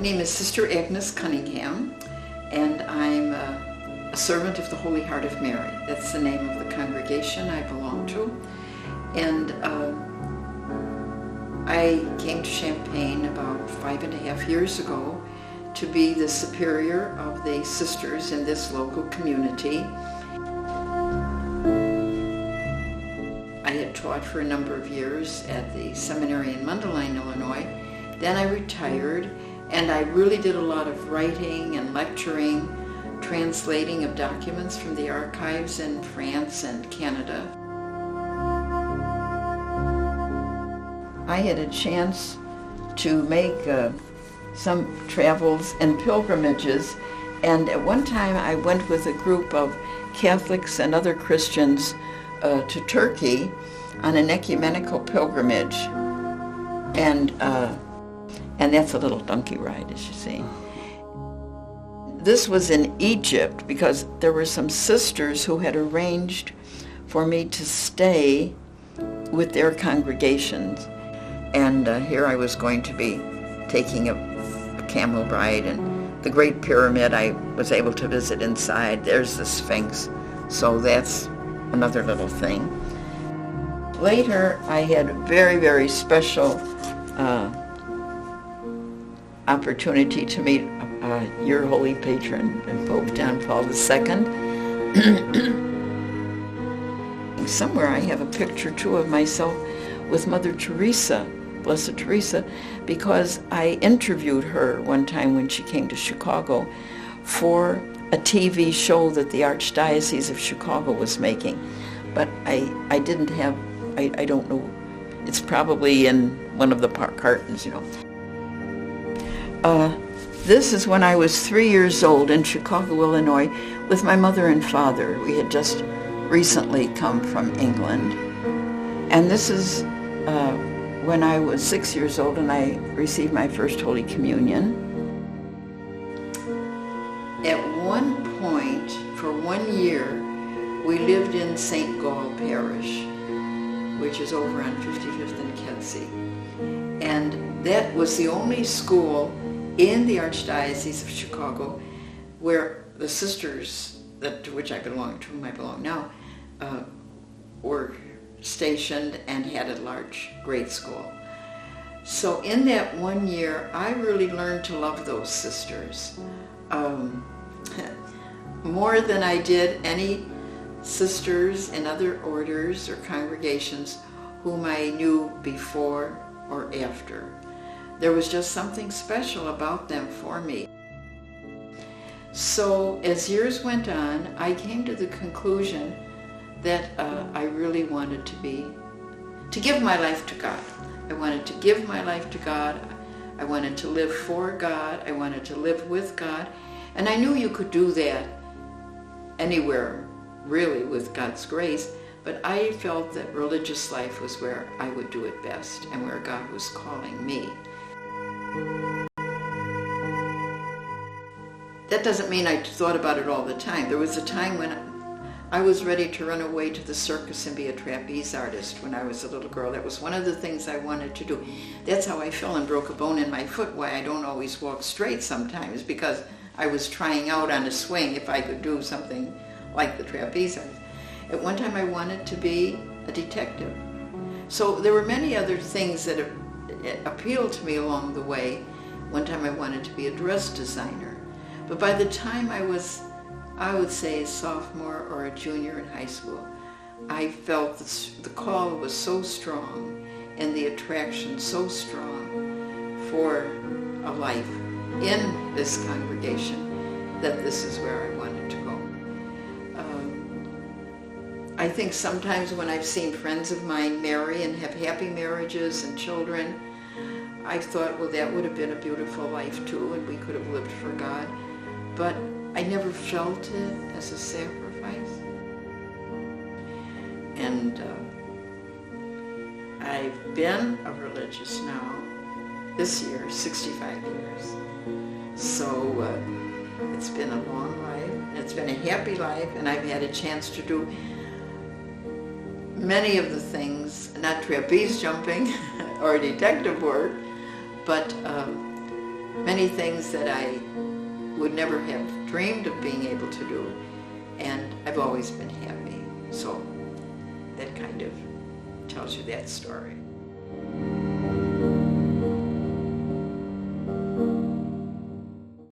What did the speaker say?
name is Sister Agnes Cunningham, and I'm a servant of the Holy Heart of Mary. That's the name of the congregation I belong to. And I came to Champaign about 5.5 years ago to be the superior of the sisters in this local community. I had taught for a number of years at the seminary in Mundelein, Illinois. Then I retired, and I really did a lot of writing and lecturing, translating of documents from the archives in France and Canada. I had a chance to make some travels and pilgrimages, and at one time I went with a group of Catholics and other Christians to Turkey on an ecumenical pilgrimage, and that's a little donkey ride, as you see. This was in Egypt because there were some sisters who had arranged for me to stay with their congregations, and here I was going to be taking a camel ride, and the Great Pyramid I was able to visit inside. There's the Sphinx, so that's another little thing. Later, I had a very, very special opportunity to meet your holy patron, Pope John Paul II. Somewhere I have a picture, too, of myself with Mother Teresa, Blessed Teresa, because I interviewed her one time when she came to Chicago for a TV show that the Archdiocese of Chicago was making. But I didn't have, I don't know, it's probably in one of the cartons, you know. This is when I was 3 years old in Chicago, Illinois, with my mother and father. We had just recently come from England. And this is when I was 6 years old and I received my first Holy Communion. At one point, for 1 year, we lived in St. Gall Parish, which is over on 55th and Kedzie. And that was the only school in the Archdiocese of Chicago where the sisters to which I belong, to whom I belong now, were stationed and had a large grade school. So in that 1 year, I really learned to love those sisters more than I did any sisters in other orders or congregations whom I knew before or after. There was just something special about them for me. So as years went on, I came to the conclusion that I really wanted to give my life to God. I wanted to give my life to God. I wanted to live for God. I wanted to live with God. And I knew you could do that anywhere, really, with God's grace. But I felt that religious life was where I would do it best and where God was calling me. That doesn't mean I thought about it all the time. There was a time when I was ready to run away to the circus and be a trapeze artist when I was a little girl. That was one of the things I wanted to do. That's how I fell and broke a bone in my foot, why I don't always walk straight sometimes, because I was trying out on a swing if I could do something like the trapeze artist. At one time I wanted to be a detective. So there were many other things that appealed to me along the way. One time I wanted to be a dress designer. But by the time I was, I would say, a sophomore or a junior in high school, I felt the call was so strong and the attraction so strong for a life in this congregation that this is where I wanted to go. I think sometimes when I've seen friends of mine marry and have happy marriages and children, I've thought, well, that would have been a beautiful life too, and we could have lived for God. But I never felt it as a sacrifice. And I've been a religious now, this year, 65 years. So it's been a long life, and it's been a happy life, and I've had a chance to do many of the things, not trapeze jumping or detective work, but many things that I would never have dreamed of being able to do, and I've always been happy. So that kind of tells you that story.